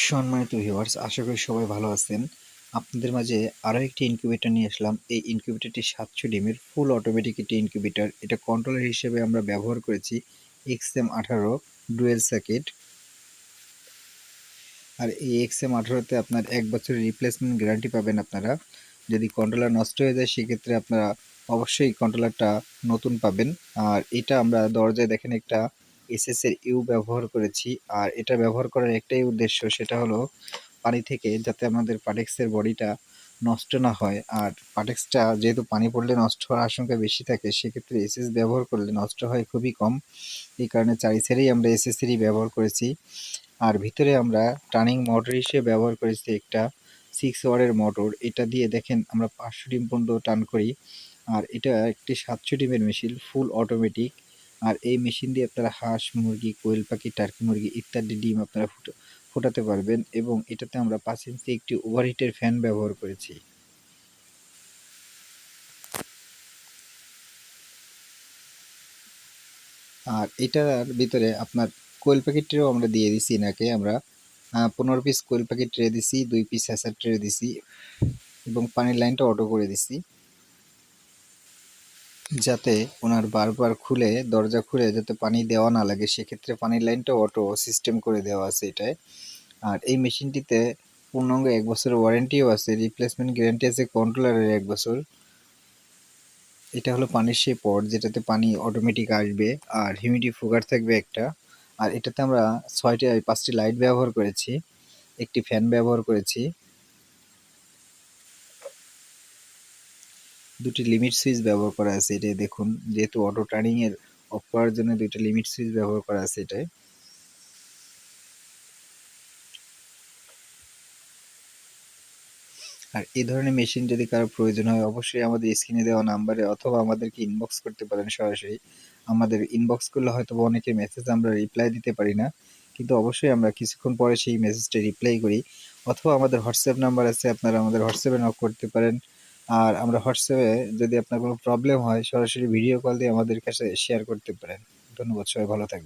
সম্মানিত ভিউয়ার্স, আশা করি সবাই ভালো আছেন। আপনাদের মাঝে আরও একটি ইনকিউবেটর নিয়ে আসলাম। এই ইনকিউবেটরটি ৭০০ ডিমের ফুল অটোমেটিক একটি ইনকিউবেটর। এটা কন্ট্রোলার হিসেবে আমরা ব্যবহার করেছি XM18 ডুয়েল সার্কিট। আর এই XM18 তে আপনার ১ বছরের রিপ্লেসমেন্ট গ্যারান্টি পাবেন আপনারা। যদি কন্ট্রোলার নষ্ট হয়ে যায় সেক্ষেত্রে আপনারা অবশ্যই কন্ট্রোলারটা নতুন পাবেন। আর এটা আমরা দরজায় দেখেন একটা এসএস এর ইউ ব্যবহার করেছি। আর এটা ব্যবহার করার একটাই উদ্দেশ্য, সেটা হলো পানি থেকে যাতে আমাদের পাটেক্সের বডিটা নষ্ট না হয়। আর পাটেক্সটা যেহেতু পানি পড়লে নষ্ট হওয়ার আশঙ্কা বেশি থাকে, সেক্ষেত্রে এসএস ব্যবহার করলে নষ্ট হয় খুবই কম। এই কারণে চারি সাইডেই আমরা এসএসেরই ব্যবহার করেছি। আর ভিতরে আমরা টার্নিং মোটর হিসেবে ব্যবহার করেছি একটা 6 ওয়াটের মোটর। এটা দিয়ে দেখেন আমরা 500 ডিম পর্যন্ত টার্ন করি। আর এটা একটি 700 ডিমের মেশিন, ফুল অটোমেটিক। আর এই মেশিন দিয়ে আপনারা হাঁস, মুরগি, কোয়েল পাখি, টার্কি মুরগি ইত্যাদি ডিম আপনারা ফোটাতে পারবেন। এবং এটাতে আমরা 5 ইঞ্চি একটি ওভারহিটের ফ্যান ব্যবহার করেছি। আর এটার ভিতরে আপনার কোয়েল পাখির ট্রেও আমরা দিয়ে দিছি এনাকে। আমরা 15 পিস কোয়েল পাখির ট্রে দিছি, 2 পিস হ্যাচার ট্রে দিছি এবং পানির লাইনটা অটো করে দিছি, যাতে ওনার বারবার খুলে দরজা খুলে যাতে পানি দেওয়া না লাগে। সেক্ষেত্রে পানির লাইনটা অটো সিস্টেম করে দেওয়া আছে এটায়। আর এই মেশিনটিতে পূর্ণাঙ্গ 1 বছরের ওয়ারেন্টিও আছে, রিপ্লেসমেন্ট গ্যারান্টি আছে কন্ট্রোলারের 1 বছর। এটা হলো পানির সেই পট যেটাতে পানি অটোমেটিক আসবে। আর হিউমিডিফায়ার থাকবে একটা। আর এটাতে আমরা 5টি লাইট ব্যবহার করেছি, একটি ফ্যান ব্যবহার করেছি, 2টি লিমিট সুইচ ব্যবহার করা আছে। এটাই দেখুন, যেহেতু অটো টার্নিং এর অফ করার জন্য 2টা লিমিট সুইচ ব্যবহার করা আছে এটায়। আর এই ধরনের মেশিন যদি কারো প্রয়োজন হয় অবশ্যই আমাদের স্ক্রিনে দেওয়া নাম্বারে অথবা আমাদেরকে ইনবক্স করতে পারেন সরাসরি। আমাদের ইনবক্স করলে হয়তো অনেকের মেসেজ আমরা রিপ্লাই দিতে পারি না, কিন্তু অবশ্যই আমরা কিছুক্ষণ পরে সেই মেসেজটা রিপ্লাই করি। অথবা আমাদের হোয়াটসঅ্যাপ নাম্বার আছে, আপনারা আমাদের হোয়াটসঅ্যাপে নক করতে পারেন। আর আমরা হোয়াটসঅ্যাপে যদি আপনার কোনো প্রবলেম হয় সরাসরি ভিডিও কল দিয়ে আমাদের কাছে শেয়ার করতে পারেন। ধন্যবাদ, সবাই ভালো থাকবেন।